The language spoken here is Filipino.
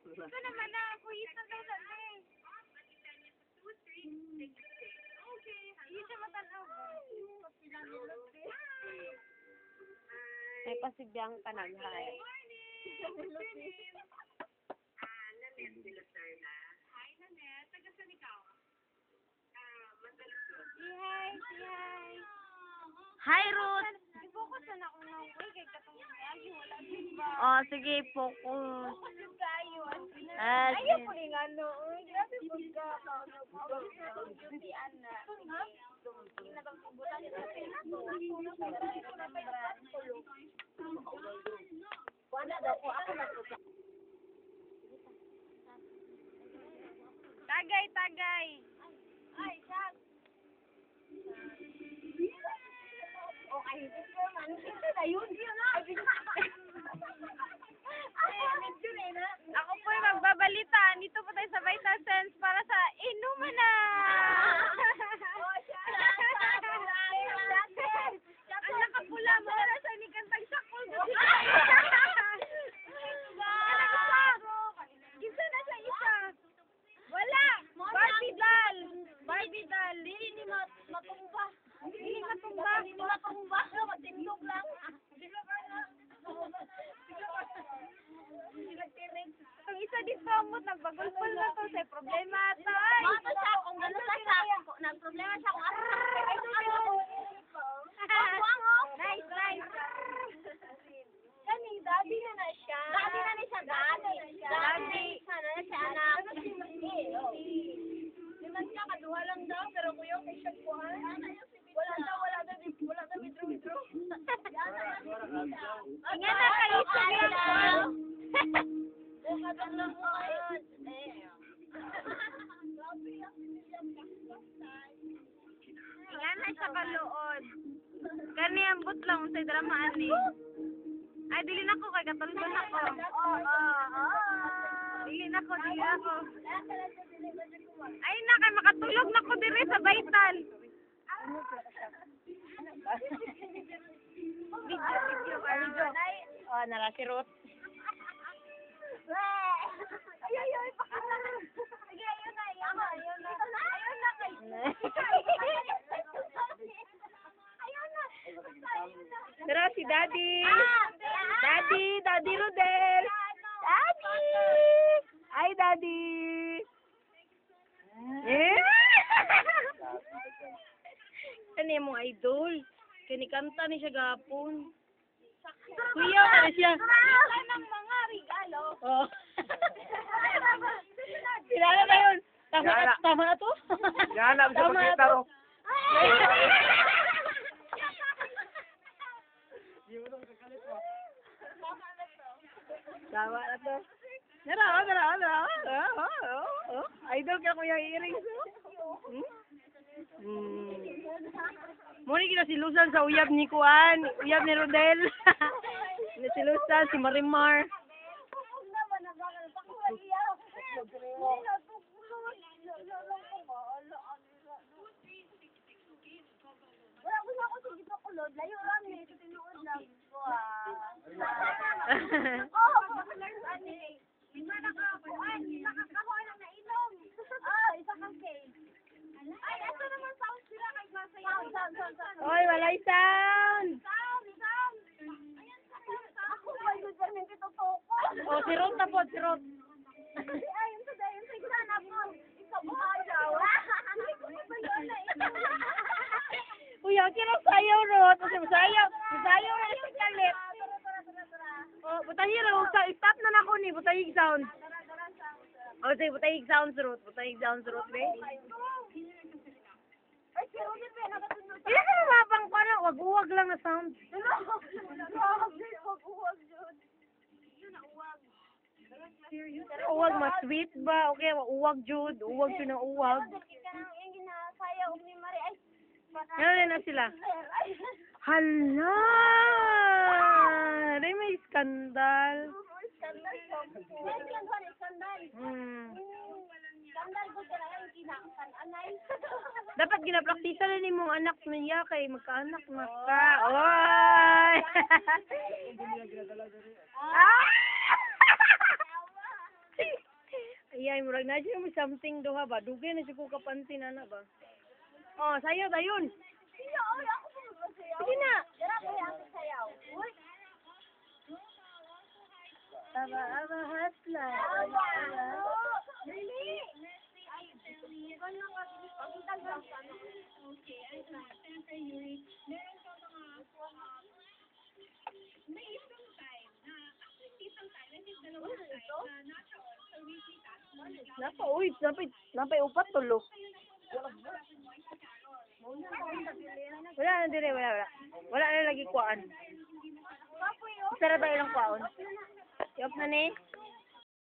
Ito naman na, kuhit na daw lang eh. Hindi siya matanaw ba? May pasibiyang panaghay. Hi, Nanette. Taga-san ikaw? Hi, hi. Hi, Ruth! Focus na ako ng uy, kay katong ay, wala din ba? Oh, sige, focus. Focus yung kayo. Ah, Ayaw sige. po rin ano. Uy, grabe po ka. Beauty, Ana. Kinatagpubulan nito. Wala daw po. Ako na po. Tagay, tagay. Ay, siyak. Okay, ito man. Ito na yun. Yun na. Ako po yung magbabalita. Dito po tayo sa Vital Sense para sa inuman na! Ang nakapula mo na sa inikantang sakol. Isa na siya isa. Wala. Barbie doll. Barbie doll. Hindi matumba. Hindi matumba. Hindi matumba. Matindog lang. Ang isa din kamot, nagbagulpol na to sa problema ito. Mato siya, kung gano'n siya, nagproblema siya kung nice, nice. Kani, daddy na siya. Daddy na siya, daddy. Daddy. Sana na siya, anak. Liman siya, kaduha lang daw, pero kuya, kay siya kuhan. Wala daw, withdraw. Ingat na kayo sa Ingana siya kaluod. Kani ambot lang sa dramaan ni. Ay, dili na ko kay katulgon ako. Dili na ko. Ay na kay makatulog na ko diri sa Vital. Video. Oh, nara si Ruth. Ay, pakakalan. Sige, ayun na. Ayun na kay. Ayun na. Pero si Daddy. Daddy Rodel. Daddy. Ay, Daddy. Eh? Kani mong idol. Kani kanta ni siya gapon. Kuya, kani siya. Wala ng mga regalo. Oh. Kilala na yun. Tama na to? Yan, sa pagkita ro. Tama na to. Nara. Idol ka kuya earrings. Muna kita silusan sa uyab ni Kuan, uyab ni Rodel. Silusan si Marimar. Wala ko ako sa gito kulod. Layo lang eh. Ito tinuod lang. Lima nakakakuan. Nakakakuan ang nainom. Isa kang cake. Ay, ito naman sound sila kay Masayaw. Oy, walay sound. Sound. Ayan, ako ba yun dyan yung kitutoko? Oh, si Ruth na po, si Ruth. Ayun sa dayon sa isa na po. Isa buhayaw. Hindi ko pa yun na ito. Kuya, kira sayaw, Ruth. Kasi masayaw na si Scarlett. Oh, butahig ra stop na nako ni butahig sound. Oh, say butahig sound Ruth, be. Ay, si Rudy pa nakasunod. Ila ka mapang ko na, wag-uwag lang na sound. Wag-uwag yun. Yun na uwag. Uwag mas sweet ba? Okay, uwag jud, uwag yun ang uwag. Yung ginasayaw ni Marie ay Ano na sila? Hala! Ay, may skandal. Skandal. Skandal ko sila yung kinakasan. Anay. Dapat ginapraktisan na ni mong anak niya kay magkaanak na ka. Oy! Ah! kay murag na siya mo something duha ba. Dugay na siya ko kapansin na ba. Oh, sayo dayon. Siya, oy, ako po magsayaw. Sige na. Dara ko ako sayaw. Uy. Aba hasla. Really? Napay upat tulo. Wala na dire, wala. Wala na lagi kuan. Isa ra ba ilang kuan? Yop na ni.